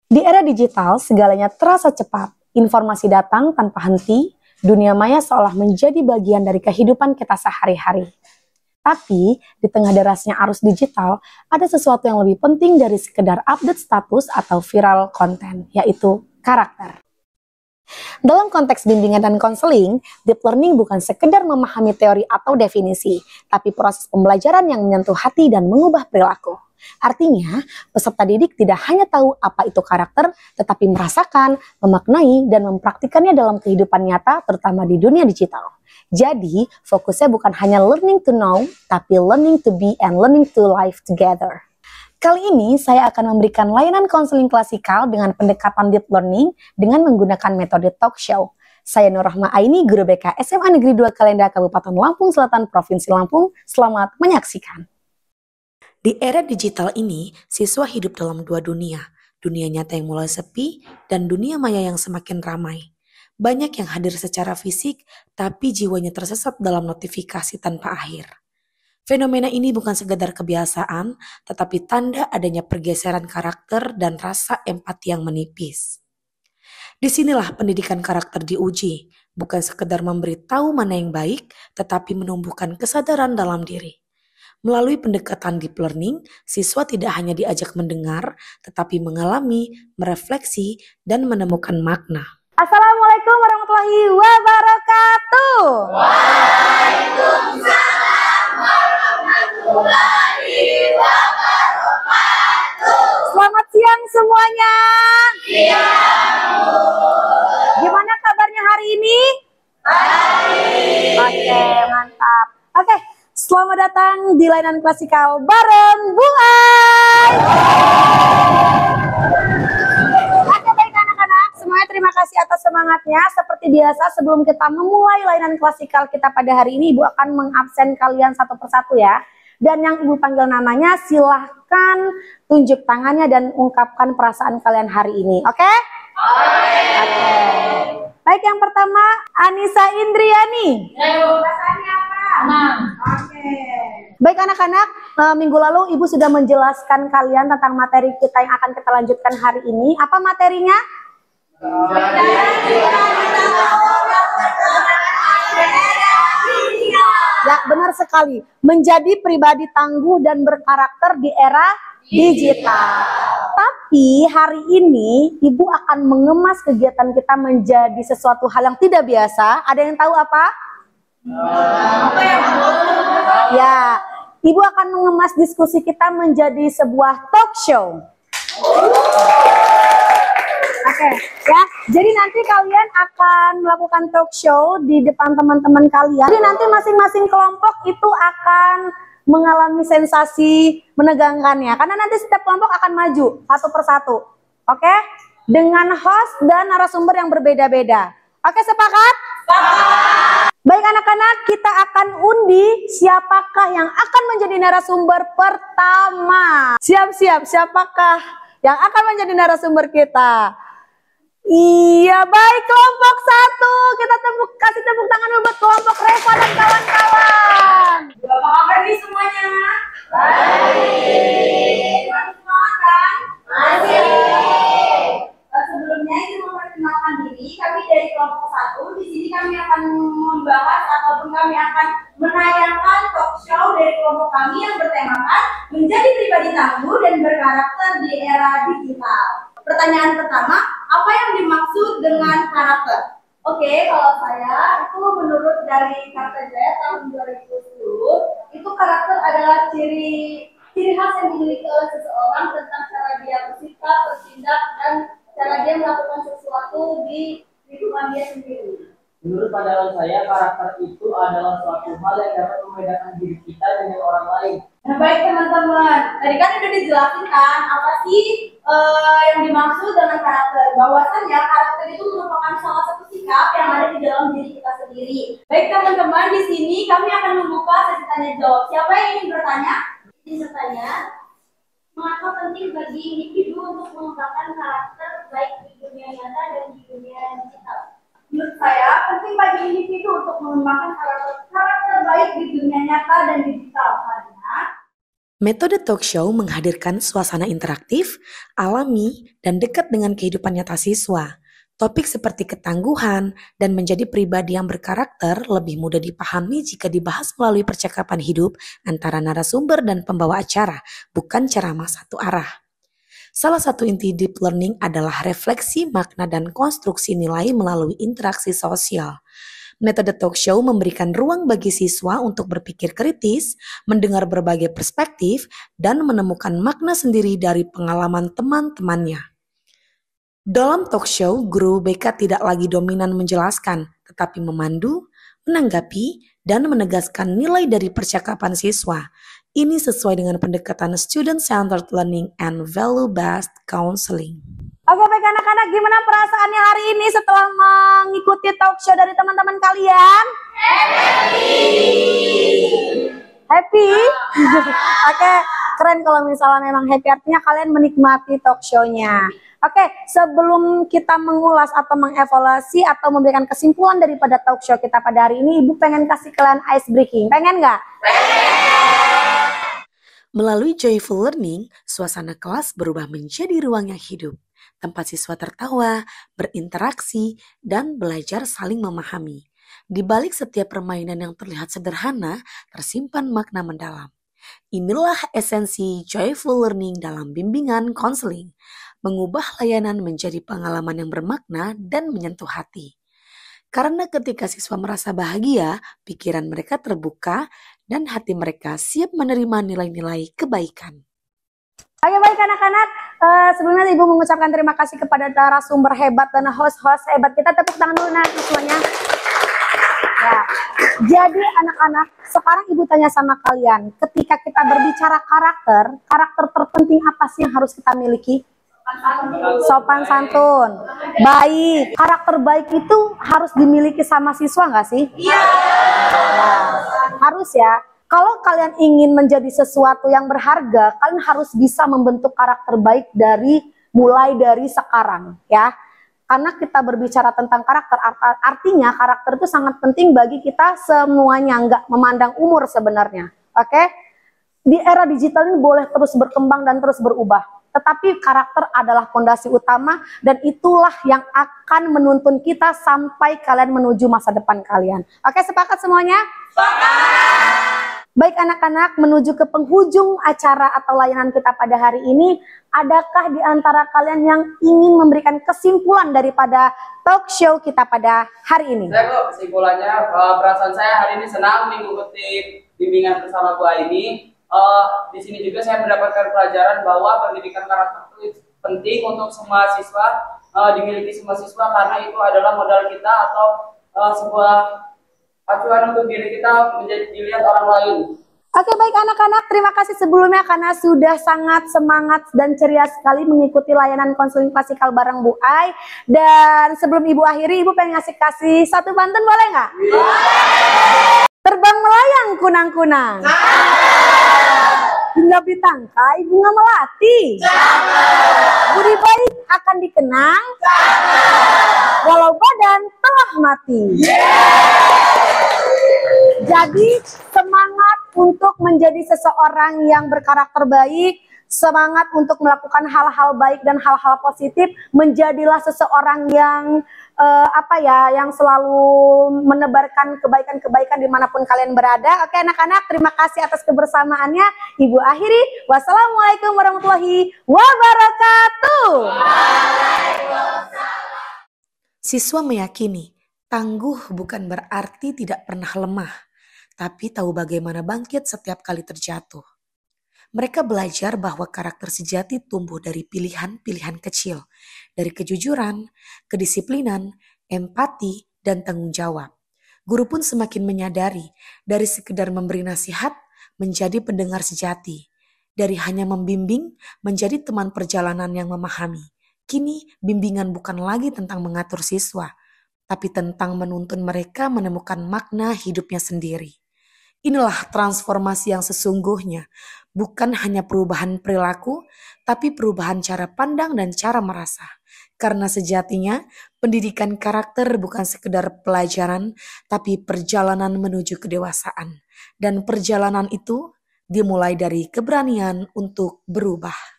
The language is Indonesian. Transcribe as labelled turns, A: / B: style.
A: Di era digital, segalanya terasa cepat. Informasi datang tanpa henti, dunia maya seolah menjadi bagian dari kehidupan kita sehari-hari. Tapi, di tengah derasnya arus digital, ada sesuatu yang lebih penting dari sekedar update status atau viral konten, yaitu karakter. Dalam konteks bimbingan dan konseling, deep learning bukan sekedar memahami teori atau definisi, tapi proses pembelajaran yang menyentuh hati dan mengubah perilaku. Artinya, peserta didik tidak hanya tahu apa itu karakter, tetapi merasakan, memaknai, dan mempraktikannya dalam kehidupan nyata, terutama di dunia digital. Jadi, fokusnya bukan hanya learning to know, tapi learning to be and learning to live together. Kali ini saya akan memberikan layanan konseling klasikal dengan pendekatan deep learning dengan menggunakan metode talk show. Saya Nur Rahma Aini, guru BK SMA Negeri 2 Kalenda Kabupaten Lampung Selatan, Provinsi Lampung. Selamat menyaksikan. Di era digital ini, siswa hidup dalam dua dunia. Dunia nyata yang mulai sepi dan dunia maya yang semakin ramai. Banyak yang hadir secara fisik, tapi jiwanya tersesat dalam notifikasi tanpa akhir. Fenomena ini bukan sekedar kebiasaan, tetapi tanda adanya pergeseran karakter dan rasa empati yang menipis. Disinilah pendidikan karakter diuji, bukan sekedar memberitahu mana yang baik, tetapi menumbuhkan kesadaran dalam diri. Melalui pendekatan deep learning, siswa tidak hanya diajak mendengar, tetapi mengalami, merefleksi, dan menemukan makna. Assalamualaikum warahmatullahi wabarakatuh. Waalaikumsalam warahmatullahi wabarakatuh. Selamat siang semuanya. Siang. Gimana kabarnya hari ini? Baik. Oke, mantap. Oke, selamat datang di layanan klasikal bareng Bu Ai. Semuanya terima kasih atas semangatnya. Seperti biasa, sebelum kita memulai layanan klasikal kita pada hari ini, Ibu akan mengabsen kalian satu persatu ya. Dan yang Ibu panggil namanya, silahkan tunjuk tangannya dan ungkapkan perasaan kalian hari ini. Oke? Oke. Baik, yang pertama, Anissa Indriani. Perasaannya apa? Oke. Baik anak-anak, minggu lalu Ibu sudah menjelaskan kalian tentang materi kita yang akan kita lanjutkan hari ini. Apa materinya? Ya, benar sekali. Menjadi pribadi tangguh dan berkarakter di era digital. Tapi hari ini Ibu akan mengemas kegiatan kita menjadi sesuatu hal yang tidak biasa. Ada yang tahu apa? Ya, Ibu akan mengemas diskusi kita menjadi sebuah talk show. Oke, ya. Jadi nanti kalian akan melakukan talk show di depan teman-teman kalian. Jadi nanti masing-masing kelompok itu akan mengalami sensasi menegangkannya. Karena nanti setiap kelompok akan maju satu persatu. Oke? Dengan host dan narasumber yang berbeda-beda. Oke, sepakat? Sepakat. Baik anak-anak, kita akan undi siapakah yang akan menjadi narasumber pertama. Siap-siap, siapakah yang akan menjadi narasumber kita? Iya, baik, kelompok satu. Kita kasih tepuk tangan buat kelompok Reva dan kawan-kawan. Apa kabar nih semuanya? Baik. Masih semangat kan? Masih. Sebelumnya ini memperkenalkan diri. Kami dari kelompok satu. Di sini kami akan membahas ataupun kami akan menayangkan talk show dari kelompok kami yang bertemakan menjadi pribadi tangguh dan berkarakter di era digital. Pertanyaan pertama, apa yang dimaksud dengan karakter? Oke, kalau saya, itu menurut dari Karta Jaya tahun 2010, itu karakter adalah ciri khas yang dimiliki oleh seseorang tentang cara dia bersikap, bertindak, dan cara dia melakukan sesuatu di lingkungan dia sendiri.
B: Menurut pandangan saya, karakter itu adalah suatu hal yang dapat membedakan diri kita dengan orang lain.
C: Nah, baik teman-teman, tadi kan udah dijelasin kan apa sih yang dimaksud dengan karakter. Bahwasannya karakter itu merupakan salah satu sikap yang ada di dalam diri kita sendiri. Baik teman-teman, di sini kami akan membuka sesi tanya jawab. Siapa yang ingin bertanya?
D: Ingin bertanya, mengapa penting bagi individu untuk mengembangkan karakter baik di dunia nyata dan di dunia digital?
C: Menurut saya, penting bagi individu untuk mengembangkan karakter baik di dunia nyata dan digital. Karena
A: Metode talk show menghadirkan suasana interaktif, alami, dan dekat dengan kehidupan nyata siswa. Topik seperti ketangguhan dan menjadi pribadi yang berkarakter lebih mudah dipahami jika dibahas melalui percakapan hidup antara narasumber dan pembawa acara, bukan ceramah satu arah. Salah satu inti deep learning adalah refleksi makna dan konstruksi nilai melalui interaksi sosial. Metode talk show memberikan ruang bagi siswa untuk berpikir kritis, mendengar berbagai perspektif, dan menemukan makna sendiri dari pengalaman teman-temannya. Dalam talk show, guru BK tidak lagi dominan menjelaskan, tetapi memandu, menanggapi, dan menegaskan nilai dari percakapan siswa. Ini sesuai dengan pendekatan student-centered learning and value-based counseling.
C: Oke baik anak-anak, gimana perasaannya hari ini setelah mengikuti talk show dari teman-teman kalian? Happy? Oke, keren kalau misalnya memang happy, artinya kalian menikmati talk show-nya. Oke, sebelum kita mengulas atau mengevaluasi atau memberikan kesimpulan daripada talk show kita pada hari ini, Ibu pengen kasih kalian ice breaking. Pengen nggak?
A: Melalui joyful learning, suasana kelas berubah menjadi ruang yang hidup. Tempat siswa tertawa, berinteraksi, dan belajar saling memahami. Di balik setiap permainan yang terlihat sederhana, tersimpan makna mendalam. Inilah esensi joyful learning dalam bimbingan konseling. Mengubah layanan menjadi pengalaman yang bermakna dan menyentuh hati. Karena ketika siswa merasa bahagia, pikiran mereka terbuka, dan hati mereka siap menerima nilai-nilai kebaikan.
C: Oke baik anak-anak, sebelumnya Ibu mengucapkan terima kasih kepada narasumber hebat dan host-host hebat kita. Tepuk tangan dulu nanti semuanya. Ya, jadi anak-anak, sekarang Ibu tanya sama kalian, ketika kita berbicara karakter terpenting apa sih yang harus kita miliki? Sopan santun, baik. Karakter baik itu harus dimiliki sama siswa nggak sih? Iya. Nah, harus ya. Kalau kalian ingin menjadi sesuatu yang berharga, kalian harus bisa membentuk karakter baik mulai dari sekarang, ya. Karena kita berbicara tentang karakter, artinya karakter itu sangat penting bagi kita semuanya, nggak memandang umur sebenarnya. Oke? Di era digital ini boleh terus berkembang dan terus berubah. Tetapi karakter adalah fondasi utama dan itulah yang akan menuntun kita sampai kalian menuju masa depan kalian. Oke, sepakat semuanya? Sepakat! Baik anak-anak, menuju ke penghujung acara atau layanan kita pada hari ini, adakah di antara kalian yang ingin memberikan kesimpulan daripada talk show kita pada hari ini?
B: Saya kok kesimpulannya, perasaan saya hari ini senang mengikuti bimbingan bersama Bu Aini. Di sini juga saya mendapatkan pelajaran bahwa pendidikan karakter itu penting untuk semua siswa, dimiliki semua siswa karena itu adalah modal kita atau sebuah acuan untuk diri kita menjadi dilihat orang lain.
C: Oke baik anak-anak, terima kasih sebelumnya karena sudah sangat semangat dan ceria sekali mengikuti layanan konseling klasikal bareng Bu Ai. Dan sebelum Ibu akhiri, Ibu pengen kasih satu pantun boleh nggak? Terbang melayang kunang-kunang. Hingga ditangkai bunga melati. Budi baik akan dikenang. Walau badan telah mati. Jadi semangat untuk menjadi seseorang yang berkarakter baik, semangat untuk melakukan hal-hal baik dan hal-hal positif, menjadilah seseorang yang yang selalu menebarkan kebaikan-kebaikan dimanapun kalian berada. Oke anak-anak, terima kasih atas kebersamaannya. Ibu akhiri, wassalamualaikum warahmatullahi wabarakatuh.
A: Siswa meyakini, tangguh bukan berarti tidak pernah lemah, tapi tahu bagaimana bangkit setiap kali terjatuh. Mereka belajar bahwa karakter sejati tumbuh dari pilihan-pilihan kecil, dari kejujuran, kedisiplinan, empati, dan tanggung jawab. Guru pun semakin menyadari, dari sekedar memberi nasihat, menjadi pendengar sejati. Dari hanya membimbing, menjadi teman perjalanan yang memahami. Kini, bimbingan bukan lagi tentang mengatur siswa, tapi tentang menuntun mereka menemukan makna hidupnya sendiri. Inilah transformasi yang sesungguhnya, bukan hanya perubahan perilaku, tapi perubahan cara pandang dan cara merasa. Karena sejatinya, pendidikan karakter bukan sekedar pelajaran, tapi perjalanan menuju kedewasaan. Dan perjalanan itu dimulai dari keberanian untuk berubah.